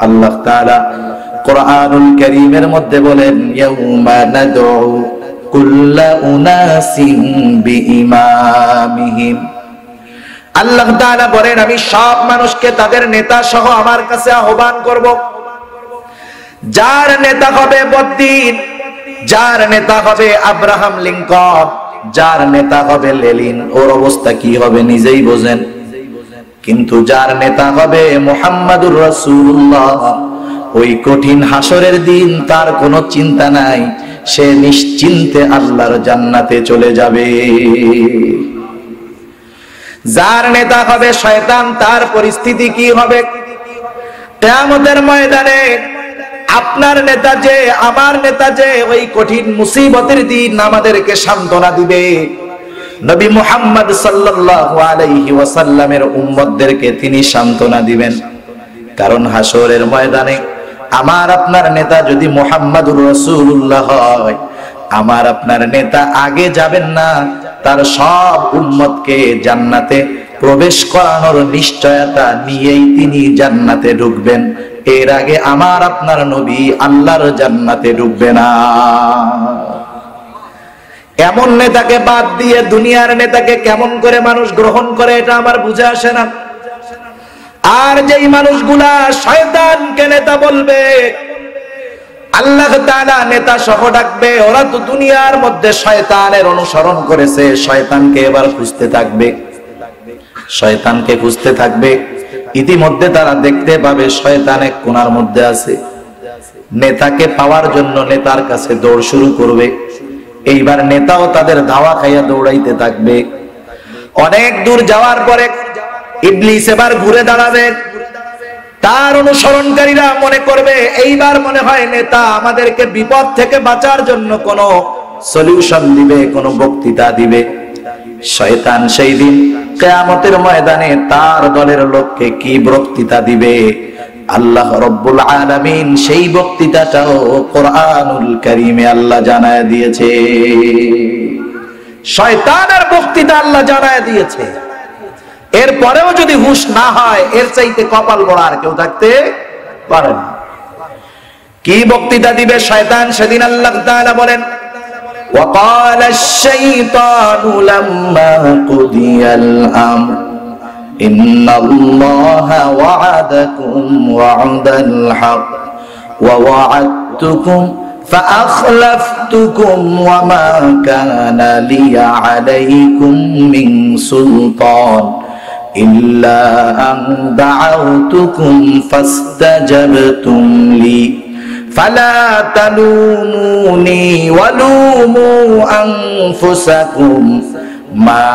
আল্লাহ তাআলা কুরআনুল কারীমের মধ্যে বলেন, ইয়াউমা নাদউ কুল্লা উনাসিন বিইমামিহিম। আল্লাহ তাআলা বলেন, আমি সব মানুষকে তাদের নেতা সহ আমার কাছে আহ্বান করব। যার নেতা হবে বদ্দিন, যার নেতা হবে আব্রাহাম লিঙ্কন, যার নেতা হবে লেনিন, ওর অবস্থা কি হবে নিজেই বোঝেন। কিন্তু যার নেতা হবে মুহাম্মাদুর রাসূলুল্লাহ, ওই কঠিন হাসরের দিন তার কোনো চিন্তা নাই, সে নিশ্চিন্তে আল্লাহর জান্নাতে চলে যাবে। যার নেতা হবে শয়তান, তার পরিস্থিতি কি হবে? কিয়ামতের ময়দানে আপনার নেতা যে, আমার নেতা যে, ওই কঠিন মুসিবতের দিন আমাদেরকে সান্ত্বনা দিবে। নবী মুহাম্মদ সাল্লাল্লাহু আলাইহি ওয়াসাল্লামের উম্মতদেরকে তিনি সান্ত্বনা দিবেন। কারণ হাসরের ময়দানে আমার আপনার নেতা যদি মুহাম্মাদুর রাসূলুল্লাহ হয়, আমার আপনার নেতা আগে যাবেন না, তার সব উম্মতকে জান্নাতে প্রবেশ করানোর নিশ্চয়তা নিয়েই তিনি জান্নাতে ঢুকবেন। এর আগে আমার আপনার নবী আল্লাহর জান্নাতে ঢুকবে না। এমন নেতাকে বাদ দিয়ে দুনিয়ার নেতাকে কেমন করে মানুষ গ্রহণ করে, এটা আমার বুঝে আসে না। আর যেই মানুষগুলা শয়তানকে নেতা বলবে, আল্লাহ তাআলা নেতা সহ ডাকবে, ওরা তো দুনিয়ার মধ্যে শয়তানের অনুসরণ করেছে, শয়তানকে এবার খুঁজতে থাকবে, শয়তানকে খুঁজতে থাকবে। ইতিমধ্যে তারা দেখতে পাবে শয়তান এক কোণার মধ্যে আছে। নেতাকে পাওয়ার জন্য নেতার কাছে দৌড় শুরু করবে। এইবার নেতাও তাদের ধাওয়া খাইয়া দৌড়াইতে থাকবে। অনেক দূর যাওয়ার পরে ইবলিস এবার ঘুরে দাঁড়াবে। তার অনুসরণকারীরা মনে করবে এইবার মনে হয় নেতা আমাদেরকে বিপদ থেকে বাঁচার জন্য কোন সলিউশন দিবে, কোন বক্তৃতা দিবে। শয়তান সেই দিন কিয়ামতের ময়দানে তার দলের লোককে কি বক্তৃতা দিবে, আল্লাহ রাব্বুল আলামিন সেই বক্তৃতাটাও কোরআনুল কারীমে আল্লাহ জানায় দিয়েছে। শয়তানের বক্তৃতা আল্লাহ জানায় দিয়েছে। এরপরেও যদি হুঁশ না হয়, এর চাইতে কপাল বড় আর কেউ থাকতে পারে না। কি বক্তৃতা দিবে শয়তান সেদিন? আল্লাহ তাআলা বলেন, وقال الشيطان لما قضي الأمر إن الله وعدكم وعد الحق ووعدتكم فأخلفتكم وما كان لي عليكم من سلطان إلا أن دعوتكم فاستجبتم لي فلا تلوموني ولوموا أنفسكم ما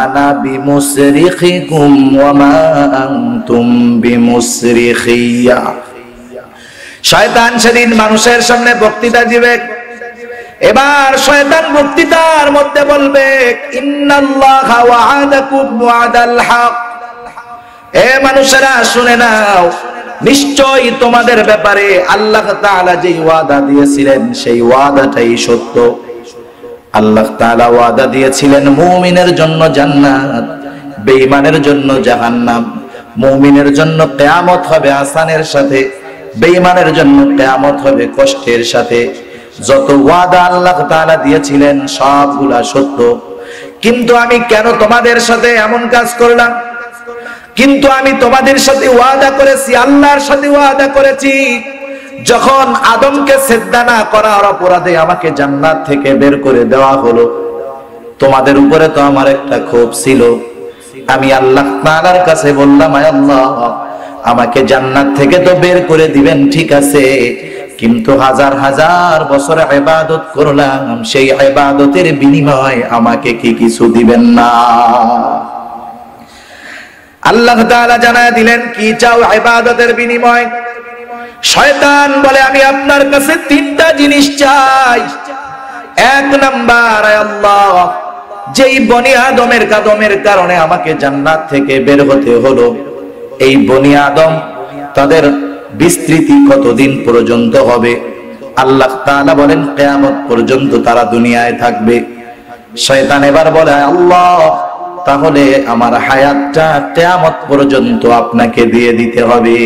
أنا بمصرخكم وما أنتم بمصرخي। শয়তান সেদিন মানুষের সামনে বক্তৃতা দিবে। এবার শয়তান বক্তৃতার মধ্যে বলবে, ইন্নাল্লাহা ওয়া'আদাকুম ওয়া'দাল হক। এ মানুষেরা শুনে নাও, নিশ্চয়ই তোমাদের ব্যাপারে আল্লাহ তাআলা যে ওয়াদা দিয়েছিলেন সেই ওয়াদাটাই সত্য। আল্লাহ তাআলা ওয়াদা দিয়েছিলেন মুমিনের জন্য জান্নাত, বেঈমানের জন্য জাহান্নাম। মুমিনের জন্য কিয়ামত হবে আসানের সাথে, বেঈমানের জন্য কিয়ামত হবে কষ্টের সাথে। যত ওয়াদা আল্লাহ তাআলা দিয়েছিলেন সবগুলা সত্য। কিন্তু আমি কেন তোমাদের সাথে এমন কাজ করলাম? কিন্তু আমি তোমাদের সাথে ওয়াদা করেছি, আল্লাহর সাথে ওয়াদা করেছি, যখন আদমকে সিজদা না করার অপরাধে আমাকে জান্নাত থেকে বের করে দেওয়া হলো, তোমাদের উপরে তো আমার একটা ক্ষোভ ছিল। আমি আল্লাহ তাআলার কাছে বললাম, আয় আল্লাহ, আমাকে জান্নাত থেকে তো বের করে দিবেন, ঠিক আছে, কিন্তু হাজার হাজার বছর ইবাদত করলাম, সেই ইবাদতের বিনিময়ে আমাকে কি কিছু দিবেন না? আল্লাহ তাআলা জানায় দিলেন, কি চাও ইবাদতের বিনিময়? শয়তান বলে, আমি আপনার কাছে তিনটা জিনিস চাই। এক নাম্বার, আয় আল্লাহ, যেই বনি আদমের কারণে আমাকে জান্নাত থেকে বের হতে হলো, এই বনি আদম তাদের বিস্তৃতি কতদিন পর্যন্ত হবে? আল্লাহ তাআলা বলেন, কিয়ামত পর্যন্ত তারা দুনিয়ায় থাকবে। শয়তান এবার বলে, আল্লাহ, তাহলে আমার হায়াতটা কিয়ামত পর্যন্ত আপনাকে দিয়ে দিতে হবে।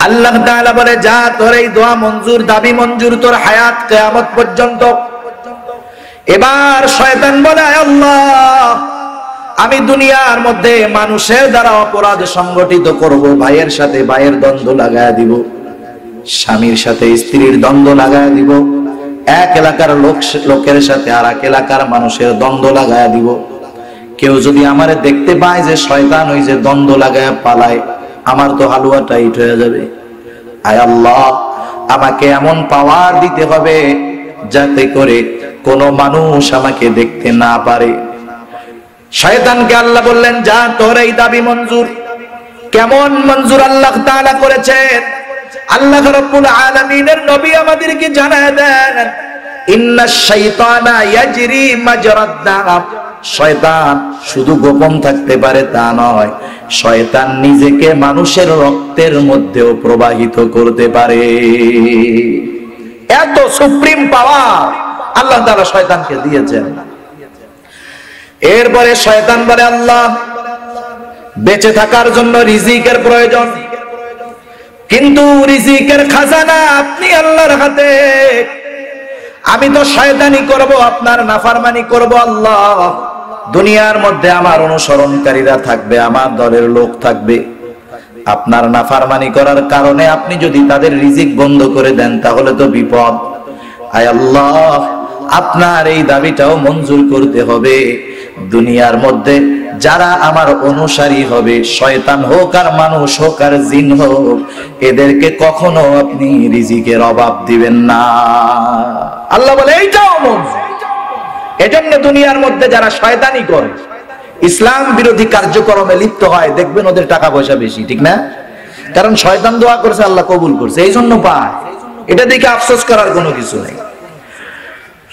আল্লাহ তাআলা বলে, যা তোর এই দোয়া মঞ্জুর, দাবি মঞ্জুর, তোর হায়াত কিয়ামত পর্যন্ত। এবার শয়তান বলে, আল্লাহ, আমি দুনিয়ার মধ্যে মানুষের দ্বারা অপরাধ সংগঠিত করব, ভাইয়ের সাথে ভাইয়ের দ্বন্দ্ব লাগায় দিব, স্বামীর সাথে স্ত্রীর দ্বন্দ্ব লাগায় দিব, এক এলাকার লোকের সাথে আর এক এলাকার মানুষের দ্বন্দ্ব লাগায় দিব। কেউ যদি আমারে দেখতে পায় যে শয়তান ওই যে দ্বন্দ্ব লাগায় পালায়, আমার তো হালুয়া টাইট হয়ে যাবে। আয় আল্লাহ, আমাকে এমন পাওয়ার দিতে হবে যাতে করে কোনো মানুষ আমাকে দেখতে না পারে। শয়তানকে আল্লাহ বললেন, যা তোর এই দাবি মঞ্জুর। কেমন মঞ্জুর আল্লাহ তাআলা করেছেন? আল্লাহ রাব্বুল আলামিনের নবী আমাদেরকে জানায় দেন, ইন্নাশ শাইতানা ইয়াজরি মাজরাদ দাম। শয়তান শুধু গোপন থাকতে পারে তা নয়, শয়তান নিজেকে মানুষের রক্তের মধ্যেও প্রবাহিত করতে পারে। এত সুপ্রিম পাওয়ার আল্লাহ তাআলা শয়তানকে দিয়েছেন। এরপরে শয়তান বলে, আল্লাহ, বেঁচে থাকার জন্য রিজিকের প্রয়োজন, কিন্তু রিজিকের খাজানা আপনি আল্লাহর হাতে। আমি তো শয়তানি করব, আপনার নাফরমানি করব। আল্লাহ, দুনিয়ার মধ্যে আমার অনুসরণকারীরা থাকবে, আমার দলের লোক থাকবে। আপনার নাফরমানি করার কারণে আপনি যদি তাদের রিজিক বন্ধ করে দেন তাহলে তো বিপদ। আয় আল্লাহ, আপনার এই দাবিটাও মঞ্জুর করতে হবে। দুনিয়ার মধ্যে যারা আমার অনুসারী হবে, শয়তান হোক আর মানুষ হোক আর জিন হোক, এদেরকে কখনো আপনি রিজিকের অভাব দিবেন না। আল্লাহ বলে, এইটাও মঞ্জুর। এজন্য দুনিয়ার মধ্যে যারা শয়তানি করে, ইসলাম বিরোধী কার্যক্রমে লিপ্ত হয়, দেখবেন ওদের টাকা পয়সা বেশি, ঠিক না? কারণ শয়তান দোয়া করছে, আল্লাহ কবুল করছে, এই জন্য পায়। এটা দেখে আফসোস করার কোনো কিছু নেই।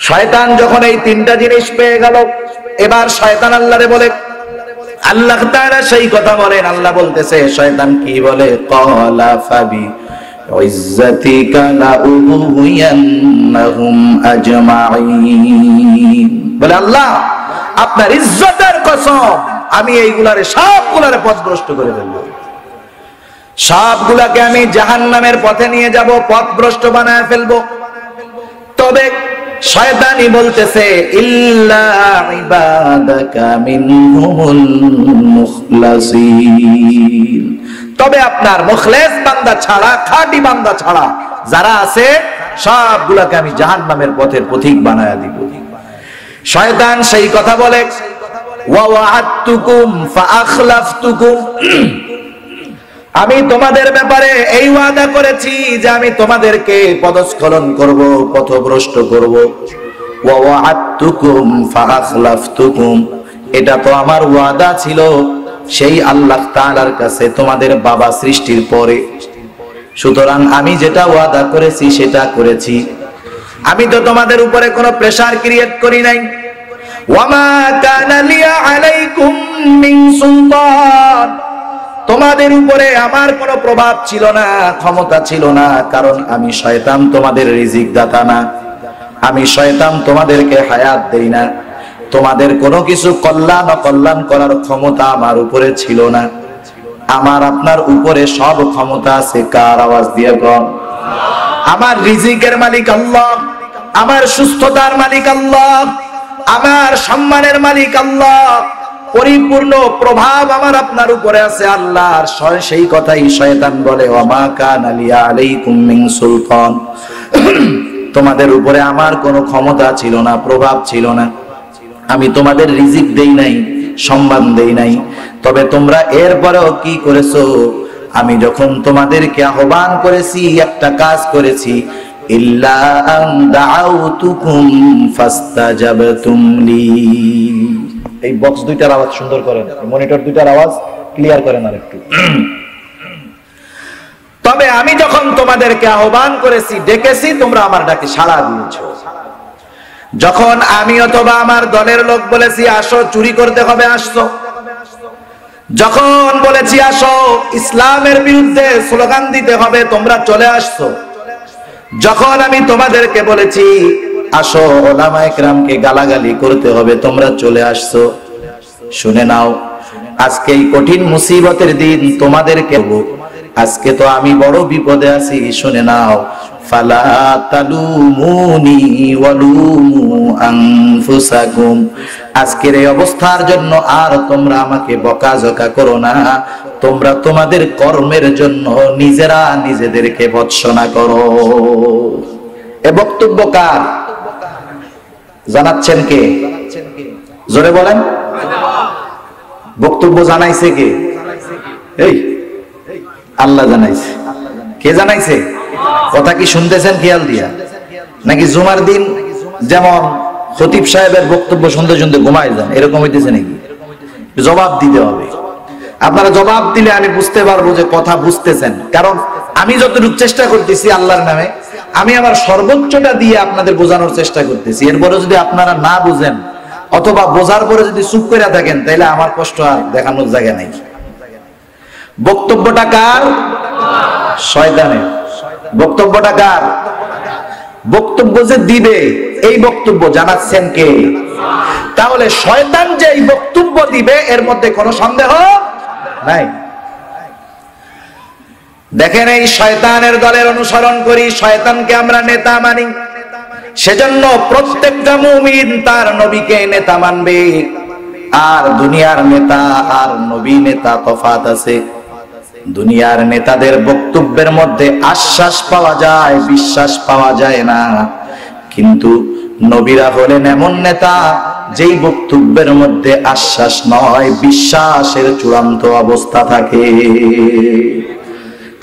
শয়তান যখন এই তিনটা জিনিস পেয়ে গেল, এবার শয়তান আল্লাহরে বলে, আল্লাহ তাআলা সেই কথা বলেন। আল্লাহ বলতেছে, শয়তান কি বলে? ক্বালা ফাবি ইজ্জাতিকা লাউগহিয়ান্নাহুম আজমাইন। বলে, আল্লাহ, আপনার ইজ্জতের কসম, আমি এইগুলারে সবগুলারে পথভ্রষ্ট করে ফেলবো, সবগুলাকে আমি জাহান্নামের পথে নিয়ে যাব, পথভ্রষ্ট বানায় ফেলবো। তবে শয়তানি বলতেছে, ইল্লা ইবাদাকা মিনহুমুল মুখলাসিন। তবে আপনার মুখলেস বান্দা ছাড়া, খাঁটি বান্দা ছাড়া যারা আছে সবগুলাকে আমি জাহান্নামের পথের পথিক বানায়া দিব। শয়তান সেই কথা বলে, ওয়া ওয়া'আদতুকুম ফাআখলাফতুকুম। আমি তোমাদের ব্যাপারে এই ওয়াদা করেছি যে আমি তোমাদেরকে পদস্খলন করব, পথভ্রষ্ট করব। ওয়া ওয়া'আদতুকুম ফাআখলাফতুকুম, এটা তো আমার ওয়াদা ছিল সেই আল্লাহ তাআলার কাছে তোমাদের বাবা সৃষ্টির পরে। সুতরাং আমি যেটা ওয়াদা করেছি সেটা করেছি। আমি তো তোমাদের উপরে কোনো প্রেসার ক্রিয়েট করি নাই। ওয়ামা কানা লিয়া আলাইকুম মিন সুলতান, তোমাদের উপরে আমার কোনো প্রভাব ছিল না, ক্ষমতা ছিল না, কারণ আমি শয়তান তোমাদের রিজিক দাতা না। আমি শয়তান তোমাদেরকে হায়াত দেই না। তোমাদের কোনো কিছু কল্যাণ অকল্যাণ করার ক্ষমতা আমার উপরে ছিল না। আমার আপনার উপরে সব ক্ষমতা আছে। কার? আওয়াজ দিয়ে বল। আমার রিজিকের মালিক আল্লাহ, আমার সুস্থতার মালিক আল্লাহ, আমার সম্মানের মালিক আল্লাহ। পরিপূর্ণ প্রভাব আমার আপনার উপরে আছে আল্লাহর। সেই কথাই শয়তান বলে, ওয়ামা কানা লিয়া আলাইকুম মিন সুলতান, তোমাদের উপরে আমার কোনো ক্ষমতা ছিল না, প্রভাব ছিল না। আমি তোমাদের রিজিক দেই নাই, সম্মান দেই নাই। তবে তোমরা এরপরেও কি করেছো? আমি যখন তোমাদেরকে আহ্বান করেছি, একটা কাজ করেছি, ইল্লা আন দাআউতুকুম ফাস্তাজাবতুম লি। এই বক্স দুইটার আওয়াজ সুন্দর করেন, মনিটর দুইটার আওয়াজ ক্লিয়ার করেন আর একটু। তবে আমি যখন তোমাদেরকে আহ্বান করেছি, ডেকেছি, তোমরা আমার ডাকে সাড়া দিয়েছো। যখন আমি অথবা আমার দলের লোক বলেছি আসো চুরি করতে হবে, আসছো। যখন বলেছি আসো ইসলামের বিরুদ্ধে স্লোগান দিতে হবে, তোমরা চলে আসছো। যখন আমি তোমাদেরকে বলেছি আসো ওলামায়ে কেরামকে গালাগালি করতে হবে, তোমরা চলে আসছো। শুনে নাও, আজকে এই কঠিন মুসিবতের দিন তোমাদেরকে আজকে তো আমি বড় বিপদে আছি, শুনে নাও। ফালা তালুমুনি ওয়ালুমু আনফুসাকুম, আজকের এই অবস্থার জন্য আর তোমরা আমাকে বকাঝকা করো না, তোমরা তোমাদের কর্মের জন্য নিজেরা নিজেদেরকে ভৎসনা করো। এ বক্তব্য কার? জানাচ্ছেন কে? জোরে বলেন। বক্তব্য জানাইছে কে? এই আল্লাহ জানাইছে। কে জানাইছে? কথা কি শুনতেছেন খেয়াল দিয়া? নাকি জুমার দিন যেমন খতিব সাহেবের বক্তব্য শুনতে শুনতে ঘুমায় যান, এরকম হইতেছে নাকি? জবাব দিতে হবে। আপনারা জবাব দিলে আমি বুঝতে পারবো যে কথা বুঝতেছেন। কারণ আমি যতটুকু চেষ্টা করতেছি আল্লাহর নামে, আমি আমার সর্বোচ্চটা দিয়ে আপনাদের বোঝানোর চেষ্টা করতেছি। এরপরে যদি আপনারা না বুঝেন অথবা বোঝার পরে যদি চুপ করে থাকেন, তাহলে আমার কষ্ট আর দেখানোর জায়গা নাই। বক্তব্যটা কার? শয়তানের। বক্তব্যটা কার? বক্তব্য যে দিবে এই বক্তব্য জানাচ্ছেন কে? তাহলে শয়তান যে এই বক্তব্য দিবে এর মধ্যে কোনো সন্দেহ নাই। দেখেন, এই শয়তানের দলের অনুসরণ করি, শয়তানকে আমরা নেতা মানি। সেজন্য প্রত্যেকটা মুমিন তার নবীকে নেতা মানবে। আর দুনিয়ার নেতা আর নবী নেতা তফাৎ আছে। দুনিয়ার নেতাদের বক্তব্যের মধ্যে আশ্বাস পাওয়া যায়, বিশ্বাস পাওয়া যায় না। কিন্তু নবীরা হলেন এমন নেতা যেই বক্তব্যের মধ্যে আশ্বাস নয়, বিশ্বাসের চূড়ান্ত অবস্থা থাকে।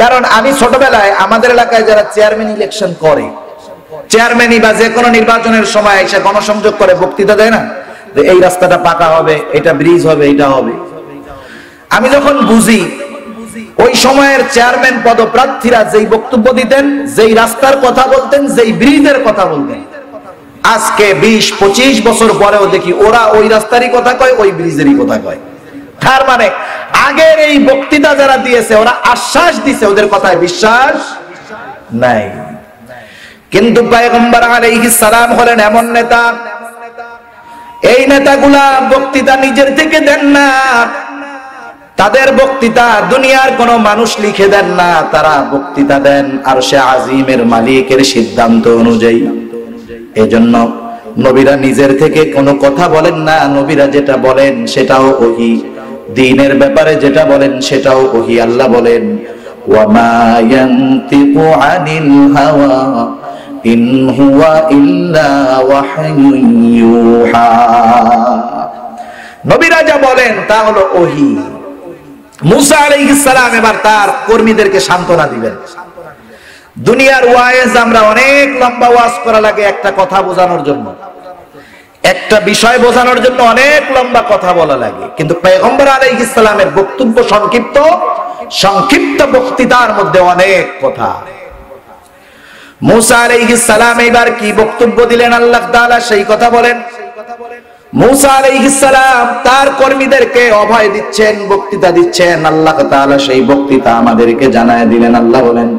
কারণ আমি ছোটবেলায় আমাদের এলাকায় যারা চেয়ারম্যান ইলেকশন করে, চেয়ারম্যানই বা যে কোনো নির্বাচনের সময় এসে গণসংযোগ করে বক্তৃতা দেয় না, যে এই রাস্তাটা পাকা হবে, এটা ব্রিজ হবে, এটা হবে। আমি যখন বুঝি ওই সময়ের চেয়ারম্যান পদপ্রার্থীরা যেই বক্তব্য দিতেন, যেই রাস্তার কথা বলতেন, যেই ব্রিজের কথা বলতেন, আজকে 20-25 বছর পরেও দেখি ওরা ওই রাস্তারই কথা কয়, ওই ব্রিজেরই কথা কয়। তার মানে আগের এই বক্তৃতা যারা দিয়েছে ওরা আশ্বাস দিছে, ওদের কথায় বিশ্বাস নাই। কিন্তু পয়গম্বর আলাইহিস সালাম হলেন এমন নেতা, এই নেতাগুলা বক্তৃতা নিজের থেকে দেন না। তাদের বক্তৃতা দুনিয়ার কোন মানুষ লিখে দেন না, তারা বক্তৃতা দেন আরশে আজিমের মালিকের সিদ্ধান্ত অনুযায়ী। এজন্য নবীরা নিজের থেকে কোনো কথা বলেন না, নবীরা যেটা বলেন সেটাও ওহী। দ্বীনের ব্যাপারে যেটা বলেন সেটাও ওহী। আল্লাহ বলেন, ওয়ামা ইয়ানতিকু আনিল হাওয়া ইন হুয়া ইল্লা ওয়াহয়ুন ইউহা। নবীরা যা বলেন তা হলো ওহী। মুসা আলাইহিস সালাম এবার তার কর্মীদেরকে সান্ত্বনা দিবেন। দুনিয়ার ওয়াজ আমরা অনেক লম্বা ওয়াজ করা লাগে একটা কথা বোঝানোর জন্য, একটা বিষয় বোঝানোর জন্য অনেক লম্বা কথা বলা লাগে। কিন্তু পয়গম্বর আলাইহিস সালামের বক্তব্য সংক্ষিপ্ত, সংক্ষিপ্ত বক্তৃতার মধ্যে অনেক কথা। মুসা আলাইহিস সালাম এবার কি বক্তব্য দিলেন আল্লাহ তাআলা সেই কথা বলেন। মুসা আলাইহিস সালাম তার কর্মীদেরকে অভয় দিচ্ছেন, বক্তৃতা দিচ্ছেন। আল্লাহ তাআলা সেই বক্তৃতা আমাদেরকে জানায় দিলেন। আল্লাহ বলেন,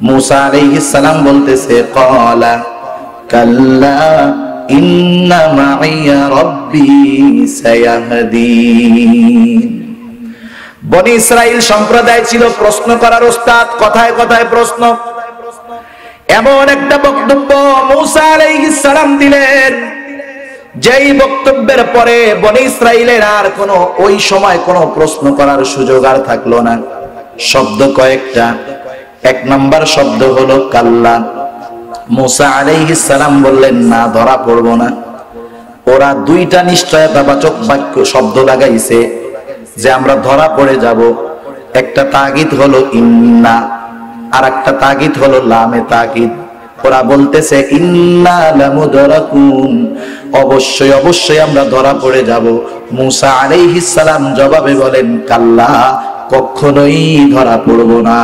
মুসা আলাইহিস সালাম বলতেছে, ক্বালা কাল্লা ইন্না মাইয়া রাব্বি সায়াহদিন। বনি ইসরাইল সম্প্রদায় ছিল প্রশ্ন করার ওস্তাদ, কথায় কথায় প্রশ্ন। এমন একটা বক্তব্য মুসা আলাইহিস সালাম দিলেন, যেই বক্তব্যের পরে বনি ইসরাইলের আর কোনো ওই সময় কোনো প্রশ্ন করার সুযোগ আর থাকলো না। শব্দ কয়েকটা। এক নাম্বার শব্দ হলো কাল্লা। মুসা আলাইহিস সালাম বললেন, না, ধরা পড়বো না। ওরা দুইটা নিশ্চয়তাবাচক বাক্য শব্দ লাগাইছে যে আমরা ধরা পড়ে যাব। একটা তাগিদ হলো ইন্না, আর একটা তাগিদ হলো লামে তাগিদ। ওরা বলতেছে ইন্না লামুদরাকুন, অবশ্যই অবশ্যই আমরা ধরা পড়ে যাব। মুসা আলাইহিস সালাম জবাবে বলেন, কাল্লা, কখনোই ধরা পড়ব না।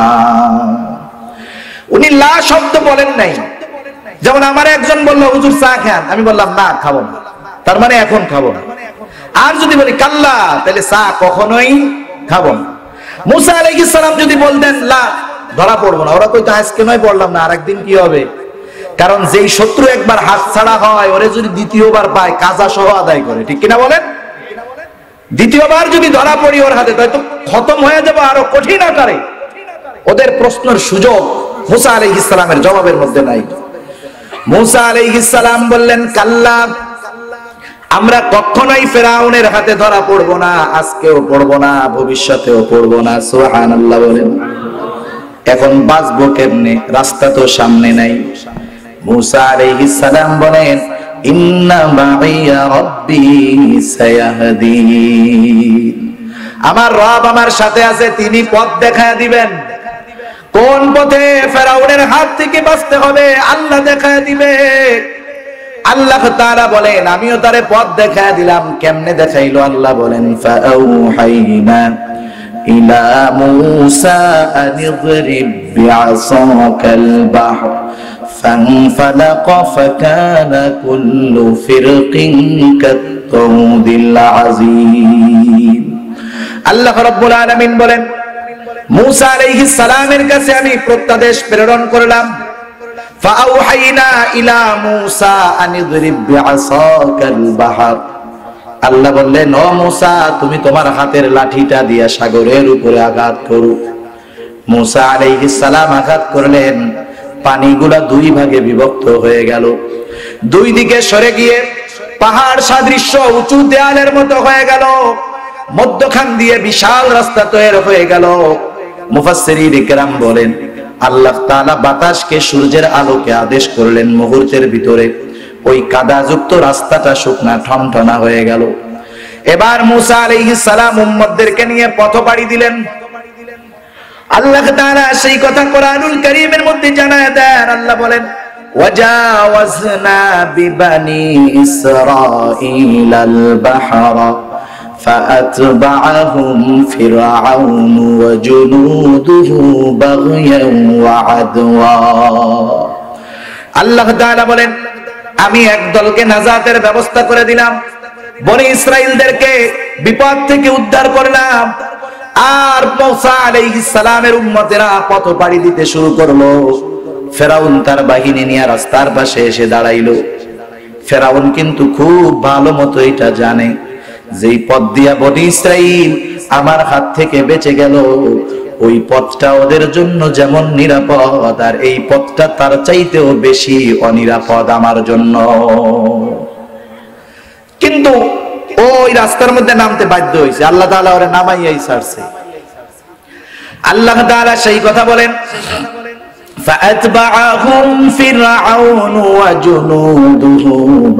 উনি লা শব্দ বলেন নাই। যেমন আমার একজন বলল, হুজুর চা খান, আমি বললাম না, খাবো না, তার মানে এখন খাবো না। আর যদি বলি কাল্লা, তাহলে চা কখনোই খাবো না। মুসা আলাইহিস সালাম যদি বলতেন লা, ধরা পড়বো না, ওরা কইতো আজকে নয় পড়লাম না, আরেকদিন কি হবে? কারণ যেই শত্রু একবার হাত ছাড়া হয়, ওরে যদি দ্বিতীয়বার পায় কাজা সহ আদায় করে, ঠিক কিনা বলেন? দ্বিতীয়বার যদি ধরা পড়ি ওর হাতে, তাই তো খতম হয়ে যাবে আরো কঠিন আকারে। ওদের প্রশ্নের সুযোগ মুসা আলাইহিস সালামের জবাবের মধ্যে নাই। মুসা আলাইহিস সালাম বললেন, কাল্লা, আমরা কখনোই ফেরাউনের হাতে ধরা পড়বো না, আজকেও পড়বো না, ভবিষ্যতেও পড়বো না। সুবহানাল্লাহ বলেন। এখন বাঁচবো কেমনে? রাস্তা তো সামনে নাই। মুসা আলাইহিস সালাম বলেন, ইন্না মাইয়া রাব্বি সায়াহদিন, আমার রব আমার সাথে আছে, তিনি পথ দেখায় দিবেন। কোন পথে ফেরাউনের হাত থেকে বাঁচতে হবে আল্লাহ দেখায় দিবে। আল্লাহ তাআলা বলেন, আমিও তারে পথ দেখায় দিলাম। কেমনে দেখাইলো? আল্লাহ বলেন, ফাআউহাইনা ইলা মূসা আন ইদরিব বিআসাকাল বাহর ফানফালাকা ফাকানা কুল্লু ফিরকিন কাত-তাউদিল আযীম। আল্লাহ রাব্বুল আলামিন বলেন, মুসা আলাইহিস সালামের কাছে আমি প্রত্যাদেশ প্রেরণ করলাম। ফাআউহাইনা ইলা মূসা আন ইদরিব বিআসাকাল বাহর। আল্লাহ বললেন, ও মূসা, তুমি তোমার হাতের লাঠিটা দিয়ে সাগরের উপরে আঘাত করো। মূসা আলাইহিস সালাম আঘাত করলেন, পানিগুলা দুই ভাগে বিভক্ত হয়ে গেল। দুই দিকে সরে গিয়ে পাহাড় সাদৃশ্য উঁচু দেয়ালের মতো হয়ে গেল। মধ্যখান দিয়ে বিশাল রাস্তা তৈরি হয়ে গেল। মুফাসসিরিন ইকরাম বলেন, আল্লাহ তাআলা বাতাসকে সূর্যের আলোকে আদেশ করলেন, মুহূর্তের ভিতরে ওই কাদাযুক্ত রাস্তাটা শুকনা ঠনঠনা হয়ে গেল। এবার মুসা আলাইহিস সালাম উম্মতদেরকে নিয়ে পথ পাড়ি দিলেন। আল্লাহ তাআলা সেই কথা কোরআনুল কারীমের মধ্যে জানায় দেন। আল্লাহ বলেন, ওয়াজাওয়াজনা বিবানি ইসরাঈলাল বাহরা فأتبعهم فرعون وجنوده بغيا وعدوا। আল্লাহ তাআলা বলেন, আমি এক দলকে নাজাতের ব্যবস্থা করে দিলাম, বনি ইসরাইলদেরকে বিপদ থেকে উদ্ধার করলাম। আর মুসা আলাইহিস সালামের উম্মতেরা পথ পাড়ি দিতে শুরু করলো। ফেরাউন তার বাহিনী নিয়ে রাস্তার পাশে এসে দাঁড়াইলো। ফেরাউন কিন্তু খুব ভালো মতো এটা জানে, যেই পথ দিয়া বনি ইসরাইল আমার হাত থেকে বেঁচে গেল, ওই পথটা ওদের জন্য যেমন নিরাপদ, আর এই পথটা তার চাইতেও বেশি অনিরাপদ আমার জন্য। কিন্তু ওই রাস্তার মধ্যে নামতে বাধ্য হয়েছে। আল্লাহ তাআলা ওরে নামাইয়াই ছাড়ছে। আল্লাহ তাআলা সেই কথা বলেন, فأتبعهم فرعون وجنوده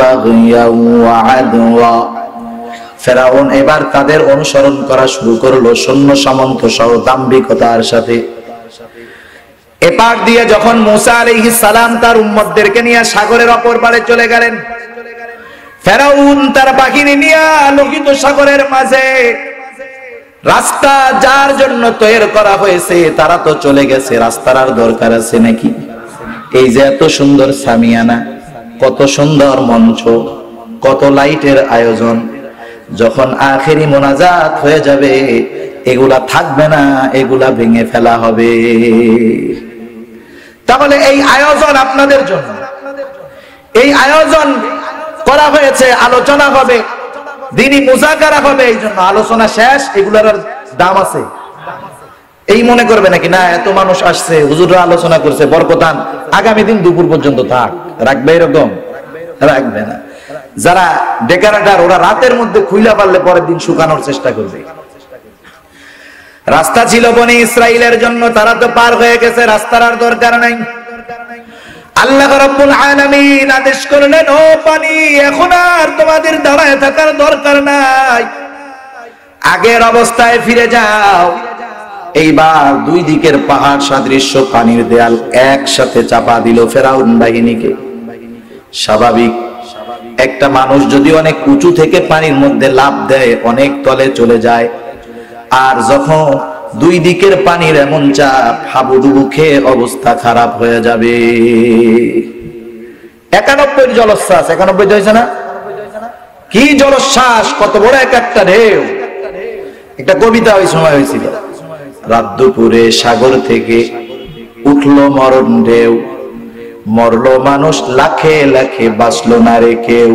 بغيا وعدوا। ফেরাউন এবার তাদের অনুসরণ করা শুরু করলো সৈন্য সামন্ত সহ দাম্ভিকতার সাথে। এপার দিয়ে যখন মুসা আলাইহিস সালাম তার উম্মতদেরকে নিয়ে সাগরের অপর পারে চলে গেলেন, ফেরাউন তার বাহিনী নিয়ে লোহিত সাগরের মাঝে রাস্তা যার জন্য তৈরি করা হয়েছে তারা তো চলে গেছে, রাস্তার আর দরকার আছে নাকি? এই যে এত সুন্দর সামিয়ানা, কত সুন্দর মঞ্চ, কত লাইটের আয়োজন, যখন আখেরি মোনাজাত হয়ে যাবে এগুলা থাকবে না, এগুলা ভেঙে ফেলা হবে। তাহলে এই আয়োজন আপনাদের জন্য, এই আয়োজন করা হয়েছে, আলোচনা হবে, দ্বীনি মুযাকারা হবে। এই জন্য আলোচনা শেষ, এগুলার দাম আছে এই মনে করবে নাকি? না, এত মানুষ আসছে, হুজুররা আলোচনা করছে, বরকতান, আগামী দিন দুপুর পর্যন্ত থাক, রাখবে? এরকম রাখবে না। যারা ডেকারাটার, ওরা রাতের মধ্যে খুইলা পারলে পরের দিন শুকানোর চেষ্টা করবে। রাস্তা ছিল বনি ইসরাইলের জন্য, তারা তো পার হয়ে গেছে, রাস্তার আর দরকার নাই। আল্লাহ রাব্বুল আলামিন আদেশ করলেন, ও পানি, এখন আর তোমাদের দাঁড়ায় থাকার দরকার নাই, আগের অবস্থায় ফিরে যাও। এইবার দুই দিকের পাহাড় সাদৃশ্য পানির দেয়াল একসাথে চাপা দিল ফেরাউন বাহিনীকে। স্বাভাবিক, একটা মানুষ যদি অনেক উঁচু থেকে পানির মধ্যে লাফ দেয় অনেক তলে চলে যায়, আর যখন দুই দিকের পানির এমন চাপ, হাবুডুবু খেয়ে অবস্থা খারাপ হয়ে যাবে। 91 জলোচ্ছ্বাস, 91 হয়েছে না? কি জলোচ্ছ্বাস, কত বড় এক একটা ঢেউ। একটা কবিতা ওই সময় হয়েছিল, রাত দুপুরে সাগর থেকে উঠলো মরণ ঢেউ, মরলো মানুষ লাখে লাখে, বাঁচলো না রে কেউ।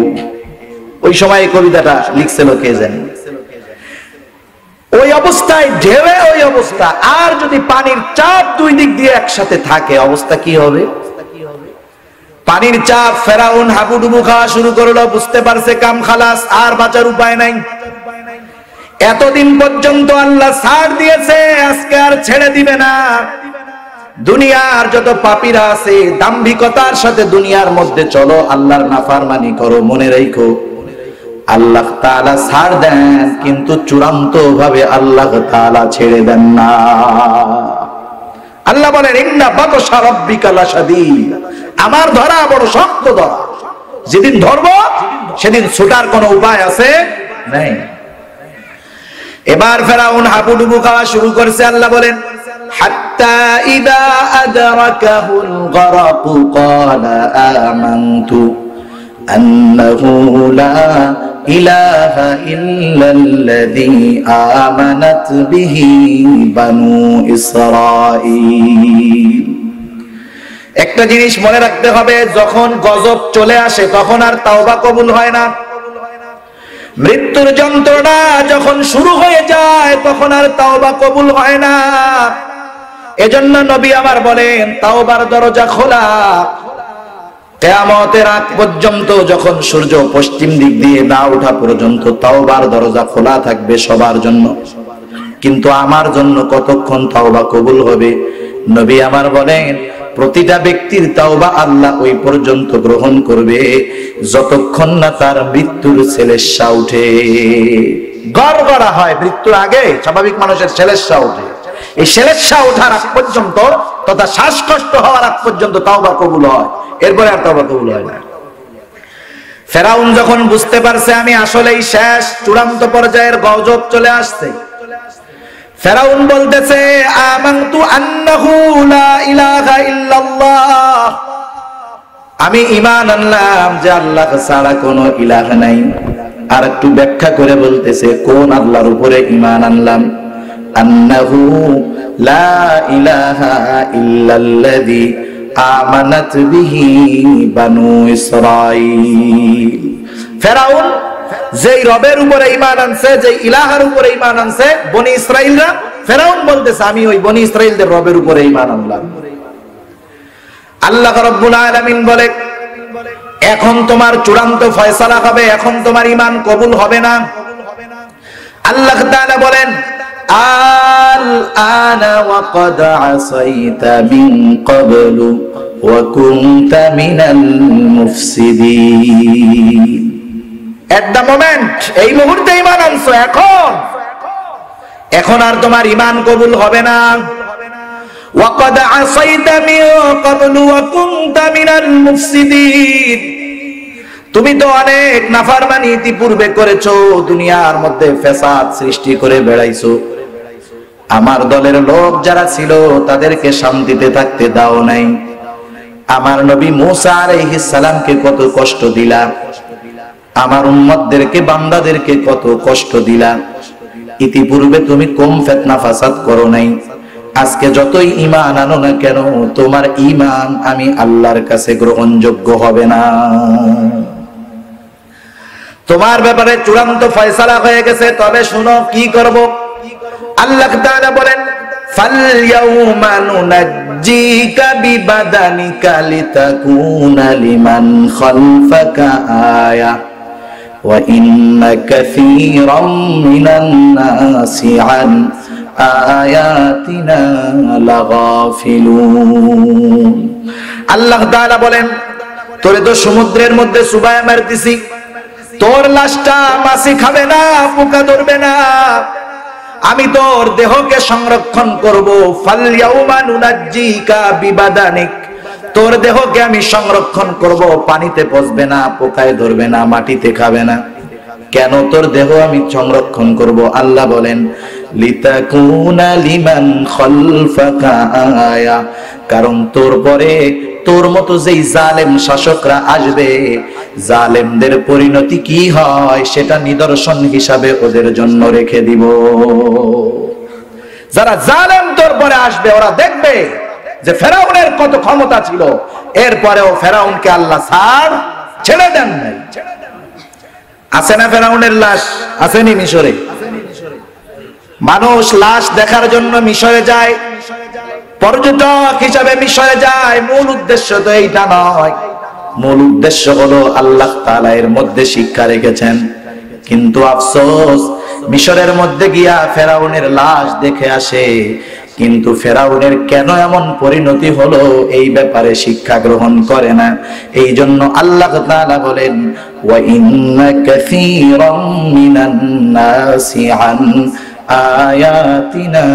ওই সময় কবিতাটা লিখছিল কে জানে। ওই অবস্থায় ঢেউয়ে ওই অবস্থা, আর যদি পানির চাপ দুই দিক দিয়ে একসাথে থাকে অবস্থা কি হবে? পানির চাপ, ফেরাউন হাবুডুবু খাওয়া শুরু করলো, বুঝতে পারছে কাম খালাস, আর বাঁচার উপায় নাই। এতদিন পর্যন্ত আল্লাহ ছাড় দিয়েছে, আজকে আর ছেড়ে দিবে না। দুনিয়ার যত পাপীরা আছে দাম্ভিকতার সাথে দুনিয়ার মধ্যে চলো, আল্লাহর নাফরমানি করো, মনে রাখো আল্লাহ তাআলা ছাড় দেন, কিন্তু চূড়ান্ত ভাবে আল্লাহ তাআলা ছেড়ে দেন না। আল্লাহ বলেন ইন্না বাতশা রাব্বিকা লাশাদীদ, আমার ধরা বড় শক্ত ধরা, যেদিন ধরবো সেদিন ছুটার কোনো উপায় আছে নাই। এবার ফেরাউন হাবুডুবু খাওয়া শুরু করছে। আল্লাহ বলেন হাত্তা ইদা আদরাকাহুল গরাক ক্বালা আমানতু আন্নাহু লা ইলাহা ইল্লাল্লাযী আমানাত বিহি বানু ইসরাঈল। একটা জিনিস মনে রাখতে হবে, যখন গজব চলে আসে তখন আর তাওবা কবুল হয় না। মৃত্যুর যন্ত্রণা যখন শুরু হয়ে যায় তখন আর তাওবা কবুল হয় না। এজন্য নবী আমার বলেন তাওবার দরজা খোলা, কিয়ামতের আগ পর্যন্ত, যখন সূর্য পশ্চিম দিক দিয়ে না ওঠা পর্যন্ত তাওবার দরজা খোলা থাকবে সবার জন্য। কিন্তু আমার জন্য কতক্ষণ তাওবা কবুল হবে? নবী আমার বলেন প্রতিটা ব্যক্তির তাওবা আল্লাহ ওই পর্যন্ত গ্রহণ করবে যতক্ষণ না তার মৃত্যুর ছেলেশা উঠে। গড়গড়া হয় মৃত্যুর আগে, স্বাভাবিক মানুষের ছেলেশা উঠে। এই ছেলেশা ওঠার আগ পর্যন্ত তথা শ্বাসকষ্ট হওয়ার আগ পর্যন্ত তাওবা কবুল হয়, এরপরে আর তাওবা কবুল হয় না। ফেরাউন যখন বুঝতে পারছে আমি আসলেই শেষ, চূড়ান্ত পর্যায়ের গজব চলে আসছে, ফেরাউন বলতেছে আমানতু আন্নাহু লা ইলাহা ইল্লাল্লাহ, আমি ঈমান আনলাম যে আল্লাহ ছাড়া কোনো ইলাহ নাই। আর একটু ব্যাখ্যা করে বলতেছে কোন আল্লাহর উপরে ঈমান আনলাম? আন্নাহু লা ইলাহা ইল্লাল্লাযী আমানাত বিহি বানু ইসরাঈল। ফেরাউন যেই রবের উপরে ঈমান আনছে, যেই ইলাহার উপরে ঈমান আনছে বনি ইসরাইলরা, ফেরাউন বলতেছে আমি ওই বনি ইসরাইলদের রবের উপরে ঈমান আনলাম। আল্লাহ রাব্বুল আলামিন বলে এখন তোমার চূড়ান্ত ফয়সালা হবে, এখন তোমার ঈমান কবুল হবে না। আল্লাহ তাআলা বলেন আল আনা ওয়া ক্বাদ আসাইতা মিন ক্বাবলু ওয়া কুনতা মিনাল মুফসিদিন। এট দ্য মোমেন্ট, এই মুহূর্তে ঈমান আনছো, এখন আর তোমার ঈমান কবুল হবে না। ওয়া ক্বাদ আসাইতা মিন ক্বাবলু ওয়া কুনতা মিনাল মুফসিদিন, তুমি তো অনেক নাফরমানি ইতিপূর্বে করেছো, দুনিয়ার মধ্যে ফ্যাসাদ সৃষ্টি করে বেড়াইছো। আমার দলের লোক যারা ছিল তাদেরকে শান্তিতে থাকতে দাও নাই। আমার নবী মূসা আলাইহিস সালামকে কত কষ্ট দিলা, আমার উম্মতদেরকে বান্দাদেরকে কত কষ্ট দিলা। ইতিপূর্বে তুমি কম ফিতনা ফাসাদ করো নাই। আজকে যতই ঈমান আনো না কেন তোমার ঈমান আমি আল্লাহর কাছে গ্রহণযোগ্য হবে না। তোমার ব্যাপারে চূড়ান্ত ফয়সালা হয়ে গেছে, তবে শুনো কি করব। আল্লাহ তাআলা বলেন ফালইয়াউমা নুনাজ্জিকা বিবাদানিকা লিতাকুনা লিমান খালফাকা আয়া ওয়া ইন্না কাসীরাম মিনান নাসি আন আয়াতিনা লাগাফিলুন। আল্লাহ তাআলা বলেন তোরে তো সমুদ্রের মধ্যে চুবায়া মারতেছি, তোর লাশটা মাছি খাবে না, পোকা ধরবে না, আমি তোর দেহকে সংরক্ষণ করব। ফালইয়াউমা নুনাজ্জিকা বিবাদানিক, তোর দেহকে আমি সংরক্ষণ করব, পানিতে পচবে না, পোকায় ধরবে না, মাটিতে খাবে না। কেন তোর দেহ আমি সংরক্ষণ করব? আল্লাহ বলেন লিতাকুনা লিমান খালফাকা আয়া, কারণ তোর পরে তোর মতো যেই জালেম শাসকরা আসবে, জালেমদের পরিণতি কি হয় সেটা নিদর্শন হিসাবে ওদের জন্য রেখে দিব। যারা জালেম তোর পরে আসবে ওরা দেখবে যে ফেরাউনের কত ক্ষমতা ছিল, এরপরেও ফেরাউনকে আল্লাহ ছেড়ে দেন নাই। আছে না ফেরাউনের লাশ? আসেনি মিশরে? মানুষ লাশ দেখার জন্য মিশরে যায়, পর্যটক হিসাবে মিশরে যায়। মূল উদ্দেশ্য তো এইটা নয়, মূল উদ্দেশ্য হলো আল্লাহ তাআলা এর মধ্যে শিক্ষা রেখেছেন। কিন্তু আফসোস, মিশরের মধ্যে গিয়া ফেরাউনের লাশ দেখে আসে, কিন্তু ফেরাউনের কেন এমন পরিণতি হলো এই ব্যাপারে শিক্ষা গ্রহণ করে না। এই জন্য আল্লাহ তাআলা বলেন, ওয়া ইন্না কাসীরাম মিনান নাসি আন আয়াতিনা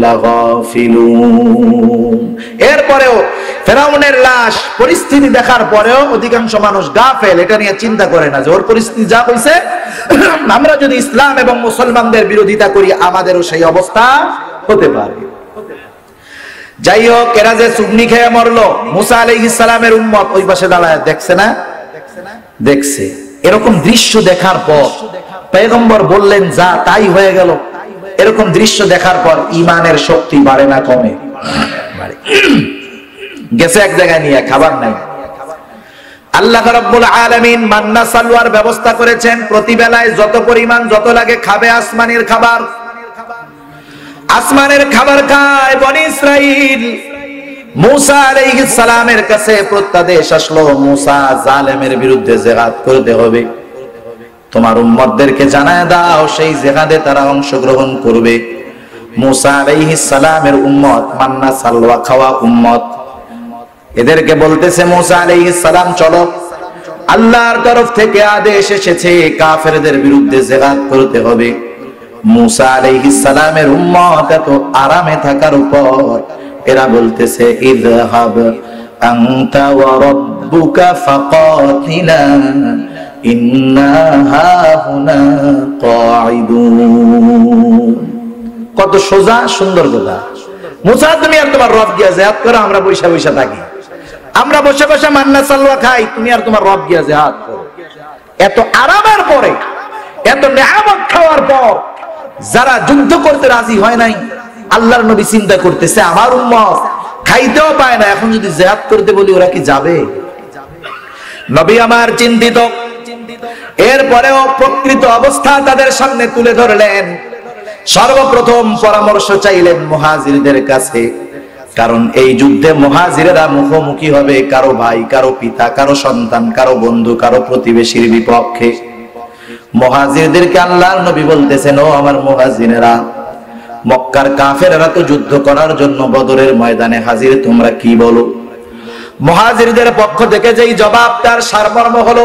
লাগাফিলুন। এরপরেও ফেরাউনের লাশ পরিস্থিতি দেখার পরেও অধিকাংশ মানুষ গাফেল, এটা নিয়ে চিন্তা করে না যে ওর পরিস্থিতি যা হইছে আমরা যদি ইসলাম এবং মুসলমানদের বিরোধিতা করি আমাদেরও সেই অবস্থা হতে পারে। যাই হোক, এরা যে চুগনি খেয়ে মরলো, মুসা আলাইহিস সালামের উম্মত ওই পাশে দাঁড়ায় দেখছে না? দেখছে। এরকম দৃশ্য দেখার পর পয়গম্বর বললেন যা তাই হয়ে গেল। এরকম দৃশ্য দেখার পর ঈমানের শক্তি বাড়ে না কমে? বাড়ে। গেছে এক জায়গায় নিয়ে, খাবার নাই। আল্লাহ রাব্বুল আলামিন মান্না সালওয়ার ব্যবস্থা করেছেন, প্রতি বেলায় যত পরিমাণ যত লাগে খাবে আসমানের খাবার। আসমানের খাবার খায় বনি ইসরাইল। মুসা আলাইহিস সালামের কাছে প্রত্যাদেশ আসলো, মুসা জালেমের বিরুদ্ধে জিহাদ করতে হবে, তোমার উম্মতদেরকে জানায় দাও সেই জিহাদে তারা অংশগ্রহণ করবে। মুসা আলাইহিস সালামের উম্মত মান্না সালওয়া খাওয়া উম্মত, এদেরকে বলতেছে মুসা আলাইহিস সালাম চলো, আল্লাহর তরফ থেকে আদেশ এসেছে কাফেরদের বিরুদ্ধে জিহাদ করতে হবে। মুসা আলাইহিস সালামের উম্মত এত আরামে থাকার উপর এরা বলতেছে ইযহাব আনতা ওয়া রাব্বুকা ফাকাতিলা ইন্না হাহুনা কাঈদুন। কত সোজা সুন্দর কথা। মুসা, তুমি আর তোমার রব গিয়া জিহাদ করো, আমরা বৈশা বৈশা থাকি, আমরা বসে বসে মান্না সালওয়া খাই, তুমি আর তোমার রব গিয়া জিহাদ করো। এত আরামের পরে, এত নিয়ামত খাওয়ার পর যারা যুদ্ধ করতে রাজি হয় নাই, আল্লাহর নবী চিন্তা করতেছে আমার উম্মত খাইতেও পায় না, এখন যদি জিহাদ করতে বলি ওরা কি যাবে? নবী আমার চিন্তিত। এরপরেও প্রকৃত অবস্থা তাদের সামনে তুলে ধরলেন। সর্বপ্রথম পরামর্শ চাইলেন মুহাজিরদের কাছে, কারণ এই যুদ্ধে মুহাজিরেরা মুখোমুখি হবে কারো ভাই, কারো পিতা, কারো সন্তান, কারো বন্ধু, কারো প্রতিবেশীর বিপক্ষে। মুহাজিরদেরকে আল্লাহর নবী বলতেছেন, ও আমার মুহাজিরেরা, মক্কার কাফেররা তো যুদ্ধ করার জন্য বদরের ময়দানে হাজির, তোমরা কি বলো? মুহাজিরদের পক্ষ থেকে যেই জবাব তার সারমর্ম হলো,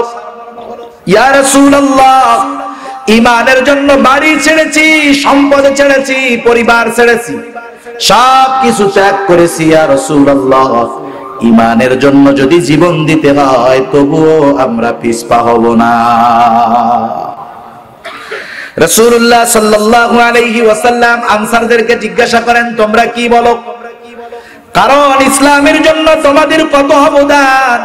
ইয়া রাসূলুল্লাহ, ঈমানের জন্য বাড়ি ছেড়েছি, সম্পদ ছেড়েছি, পরিবার ছেড়েছি, সব কিছু ত্যাগ করেছি ইয়া রাসূলুল্লাহ। ঈমানের জন্য যদি জীবন দিতে হয় তবুও আমরা পিছপা হব না। রাসূলুল্লাহ সাল্লাল্লাহু আলাইহি ওয়াসাল্লাম আনসারদেরকে জিজ্ঞাসা করেন, তোমরা কি বলো? কারণ ইসলামের জন্য তোমাদের কত অবদান।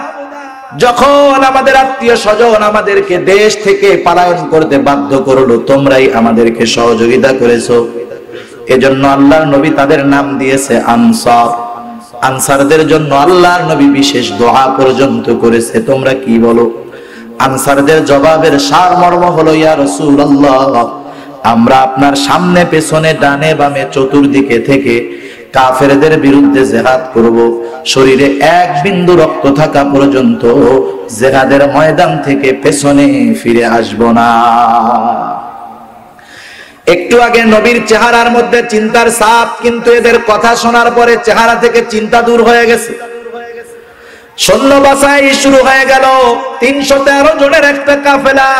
যখন আমাদের আত্মীয় স্বজন আমাদেরকে দেশ থেকে পলায়ন করতে বাধ্য করলো, তোমরাই আমাদেরকে সহযোগিতা করেছো। এজন্য আল্লাহর নবী তাদের নাম দিয়েছে আনসার। আনসারদের জন্য আল্লাহর নবী বিশেষ দোয়া পর্যন্ত করেছে। তোমরা কি বলো? আনসারদের জবাবের সারমর্ম হলো, ইয়া রাসূলুল্লাহ, আমরা আপনার সামনে পেছনে ডানে বামে চতুর্দিকে থেকে কাফেরদের বিরুদ্ধে জিহাদ করব, শরীরে এক বিন্দু রক্ত থাকা পর্যন্ত জিহাদের ময়দান থেকে পেছনে ফিরে আসব না। একটু আগে নবীর চেহারার মধ্যে চিন্তার ছাপ, কিন্তু এদের কথা শোনার পরে চেহারা থেকে চিন্তা দূর হয়ে গেছে। সৈন্য বাছাই শুরু হয়ে গেল। 313 জনের একটা কাফেলা,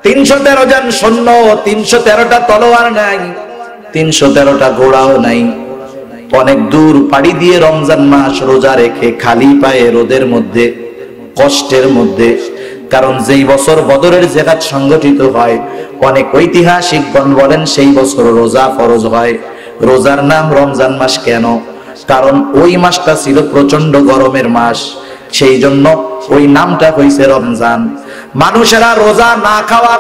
313 জন সৈন্য, 313টা তলোয়ার নাই, 313টা ঘোড়াও নাই। অনেক দূর পাড়ি দিয়ে রমজান মাস রোজা রেখে খালি পায়ে রোদের মধ্যে, কষ্টের মধ্যে, কারণ যেই বছর বদরের জিহাদ সংগঠিত হয় অনেক ঐতিহাসিকগণ বলেন সেই বছর রোজা ফরজ হয়। রোজার নাম রমজান মাস কেন? কারণ ওই মাসটা ছিল প্রচন্ড গরমের মাস, সেই জন্য ওই নামটা হইছে রমজান। মানুষেরা রোজা না খাওয়া,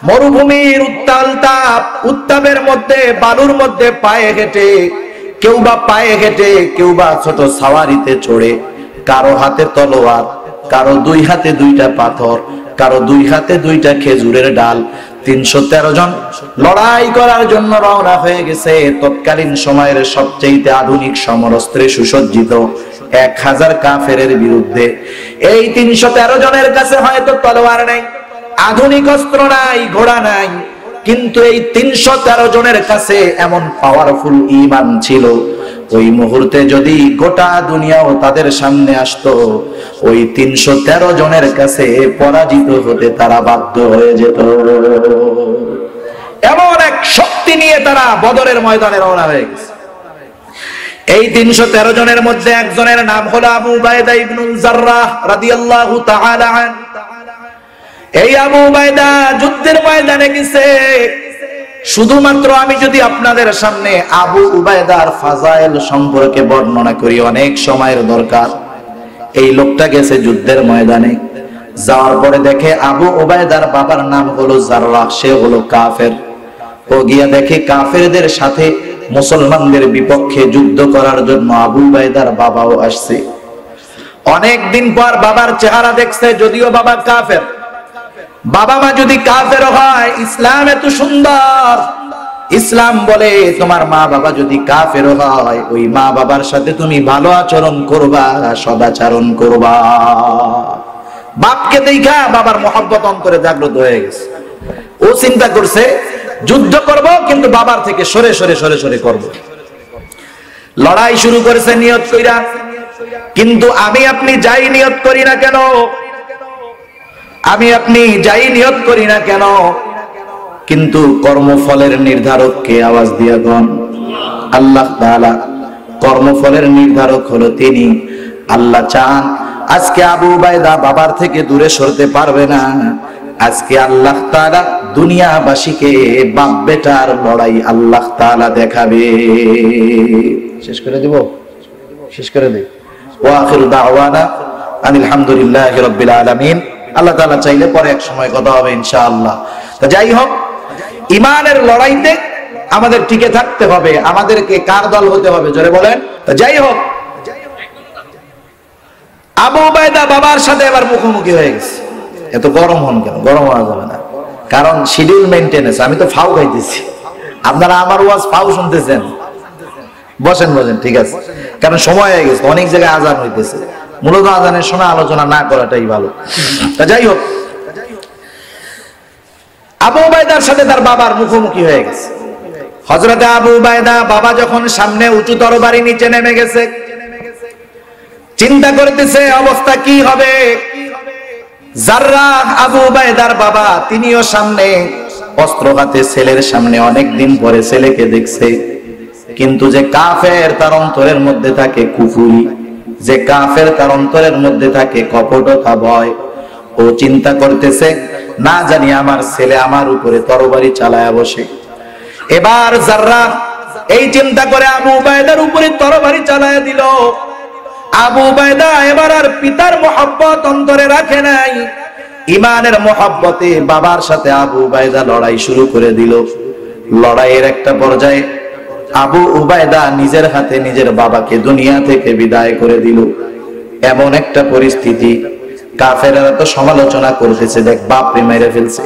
মরুভূমির উত্তাল তাপ, উত্তাপের মধ্যে বালুর মধ্যে পায়ে হেঁটে, কেউ বা পায়ে হেঁটে, কেউ বা ছোট সাওয়ারিতে চড়ে, কারো হাতে তলোয়ার, কারো দুই হাতে দুইটা পাথর, কারো দুই হাতে দুইটা খেজুরের ডাল, 313 জন লড়াই করার জন্য রওনা হয়ে গেছে। তৎকালীন সময়ের সবচেয়ে আধুনিক সমরাস্ত্রে সুসজ্জিত 1000 কাফেরের বিরুদ্ধে। এই 313 জনের কাছে হয়তো তলোয়ার নাই, আধুনিক অস্ত্র নাই, ঘোড়া নাই, কিন্তু এই 313 জনের কাছে এমন পাওয়ারফুল ঈমান ছিল, ওই মুহূর্তে যদি গোটা দুনিয়াও তাদের সামনে আসতো, ওই 313 জনের কাছে পরাজিত হতে তারা বাধ্য হয়ে যেত। এমন এক শক্তি নিয়ে তারা বদরের ময়দানে রওনা হয়ে গেছে। এই 313 জনের মধ্যে একজনের নাম হলো আবু উবাইদা ইবনুল জাররাহ রাদিয়াল্লাহু তাআলা আনহু। এই আবু উবাইদা যুদ্ধের ময়দানে গেছে। শুধুমাত্র আমি যদি আপনাদের সামনে আবু উবাইদার ফাজাইল সম্পর্কে বর্ণনা করি, অনেক সময়ের দরকার। এই লোকটা গেছে যুদ্ধের ময়দানে, যাওয়ার পরে দেখে আবু উবাইদার বাবার নাম হলো জাররাহ, সে হলো কাফের। ও গিয়া দেখে কাফেরদের সাথে মুসলমানদের বিপক্ষে যুদ্ধ করার জন্য আবু উবাইদার বাবাও আসছে। অনেক দিন পর বাবার চেহারা দেখছে, যদিও বাবা কাফের। বাবা মা যদি কাফের হয়, ইসলাম এত সুন্দর, ইসলাম বলে তোমার মা বাবা যদি কাফের হয়, ওই মা বাবার সাথে তুমি ভালো আচরণ করবা, সদাচরণ করবা। বাপকে দেখা বাবার মহব্বত অন্তরে জাগ্রত হয়ে গেছে। ও চিন্তা করছে যুদ্ধ করব, কিন্তু বাবার থেকে সরে সরে সরে সরে করব। লড়াই শুরু করেছে নিয়ত কইরা, কিন্তু আমি আপনি যাই নিয়ত করি না কেন, আমি আপনি যাই নিয়ত করি না কেন, কিন্তু কর্মফলের নির্ধারক কে? আওয়াজ দিয়া গণ আল্লাহ তাআলা। কর্মফলের নির্ধারক হলো তিনি। আল্লাহ চান আজকে আবু উবাইদা বাবার থেকে দূরে সরতে পারবে না। আজকে আল্লাহ তাআলা দুনিয়াবাসীকে বাপ বেটার লড়াই আল্লাহ তাআলা দেখাবে। শেষ করে দেব, শেষ করে দেব। ওয়া আখিরু দাওয়ানা আনিল হামদুলিল্লাহি রাব্বিল আলামিন। আল্লাহ তাআলা চাইলে পরে এক সময় কথা হবে ইনশাআল্লাহ। তো যাই হোক, ঈমানের লড়াইতে আমাদের টিকে থাকতে হবে। আমাদেরকে কার দল হতে হবে জোরে বলেন। তো যাই হোক, আবু উবাইদা বাবার সাথে এবার মুখোমুখি হয়ে গেছে। এত গরম হন কেন? গরম হওয়া যাবে না, কারণ শিডিউল মেইনটেনেন্স। আমি তো ফাউ খাইতেছি, আপনারা আমার ওয়াজ ফাউ শুনতেছেন। বসেন বসেন, ঠিক আছে, কারণ সময় হয়ে গেছে, অনেক জায়গায় আজান হইতেছে। মূলত আজানের সময় আলোচনা না করাটাই ভালো। তা যাই হোক, আবু উবাইদার সাথে তার বাবার মুখোমুখি হয়ে গেছে। হযরতে আবু উবাইদা বাবা যখন সামনে উঁচু তরবারি নিচে নেমে গেছে, চিন্তা করতেছে অবস্থা কি হবে। জাররাহ আবু উবাইদার বাবা, তিনিও সামনে অস্ত্র হাতে, ছেলের সামনে অনেক দিন পরে ছেলেকে দেখছে। কিন্তু যে কাফের তার অন্তরের মধ্যে থাকে কুফরি, যে কাফের তার অন্তরের মধ্যে থাকে কপটতা, ভয়। ও চিন্তা করতেছে না জানি আমার ছেলে আমার উপরে তরবারি চালায়া বসে। এবার জাররাহ এই চিন্তা করে আবু উবাইদার উপরে তরবারি চালায়া দিল। আবু উবাইদা এবার আর পিতার মহব্বত অন্তরে রাখে নাই, ঈমানের মহব্বতে বাবার সাথে আবু উবাইদা লড়াই শুরু করে দিল। লড়াইয়ের একটা পর্যায়ে আবু উবাইদা নিজের হাতে নিজের বাবাকে দুনিয়া থেকে বিদায় করে দিল। এমন একটা পরিস্থিতি, কাফেররা তো সমালোচনা করতেছে, দেখ বাপরে মেরে ফেলছে।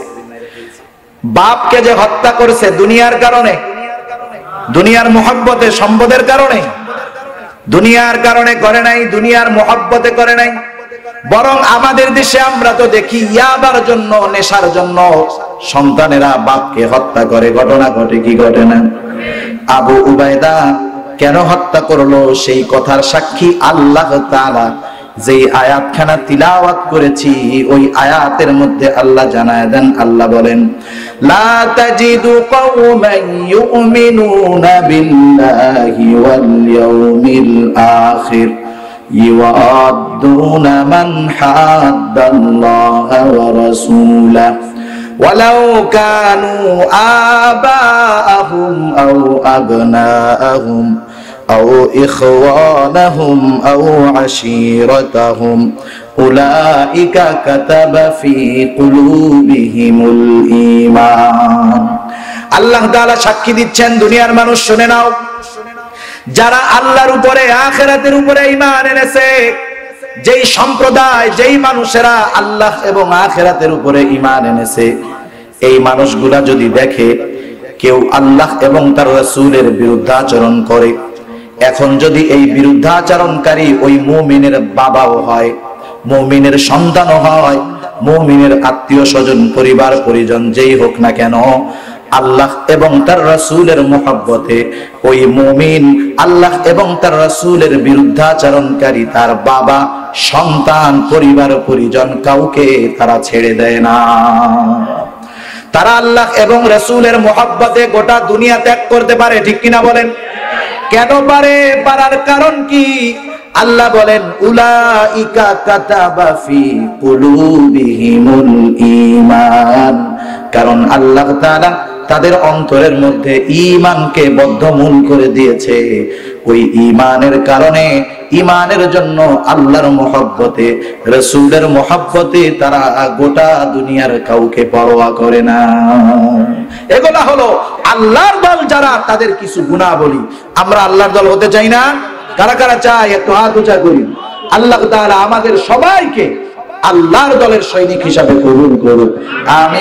বাপকে যে হত্যা করেছে দুনিয়ার কারণে, দুনিয়ার মহব্বতে, সম্পদের কারণে, দুনিয়ার কারণে করে নাই, দুনিয়ার মহব্বতে করে নাই। বরং আমাদের দেশে আমরা তো দেখি ইয়াবার জন্য, নেশার জন্য সন্তানেরা বাপকে হত্যা করে। ঘটনা ঘটে কি ঘটে না? আবু উবাইদা কেন হত্যা করলো সেই কথার সাক্ষী আল্লাহ তাআলা যেই আয়াতখানা তিলাওয়াত করেছি, ওই আয়াতের মধ্যে আল্লাহ জানায় দেন, আল্লাহ বলেন, লা তাজিদু কওমান ইউমিনুনা বিল্লাহি ওয়াল ইয়াউমিল আখির ইউআদ্দুনা মান হাদ্দাল্লাহা ওয়া রাসূলাহু ওয়ালাউ কানু আবাআহুম আও আবনাআহুম أو إخوانهم أو عشيرتهم أولئك كتب في قلوبهم الإيمان। আল্লাহ তাআলা সাক্ষী দিচ্ছেন, দুনিয়ার মানুষ শুনে নাও, যারা আল্লাহর উপরে, আখিরাতের উপরে ঈমান এনেছে, যেই সম্প্রদায়, যেই মানুষেরা আল্লাহ এবং আখিরাতের উপরে ঈমান এনেছে, এই মানুষগুলা যদি দেখে কেউ আল্লাহ এবং তার রাসূলের বিরুদ্ধাচরণ করে, এখন যদি এই বিরুদ্ধাচরণকারী ওই মুমিনের বাবাও হয়, মুমিনের সন্তানও হয়, মুমিনের আত্মীয় স্বজন পরিবার পরিজন যেই হোক না কেন, আল্লাহ এবং তার রাসূলের মহব্বতে ওই মুমিন আল্লাহ এবং তার রাসূলের বিরুদ্ধাচরণকারী তার বাবা, সন্তান, পরিবার পরিজন কাউকে তারা ছেড়ে দেয় না। তারা আল্লাহ এবং রাসূলের মহব্বতে গোটা দুনিয়া ত্যাগ করতে পারে, ঠিক কিনা বলেন? কেন পারে? পারার কারণ কি? আল্লাহ বলেন উলাইকা কাতাবা ফি কুলুবিহিমুল ঈমান, কারণ আল্লাহ তাআলা তাদের অন্তরের মধ্যে ঈমানকে বদ্ধমূল করে দিয়েছে। ওই ঈমানের কারণে, ঈমানের জন্য আল্লাহর মহব্বতে, রাসূলের মহব্বতে তারা গোটা দুনিয়ার কাউকে পরোয়া করে না। এগুলা হলো আল্লাহর দল যারা, তাদের কিছু গুণাবলী। আমরা আল্লাহর দল হতে চাই না? কারা কারা চাই? একটু হাত উঁচা করি। আল্লাহ তাআলা আমাদের সবাইকে আল্লাহর দলের সৈনিক হিসাবে কবুল করুন, আমিন।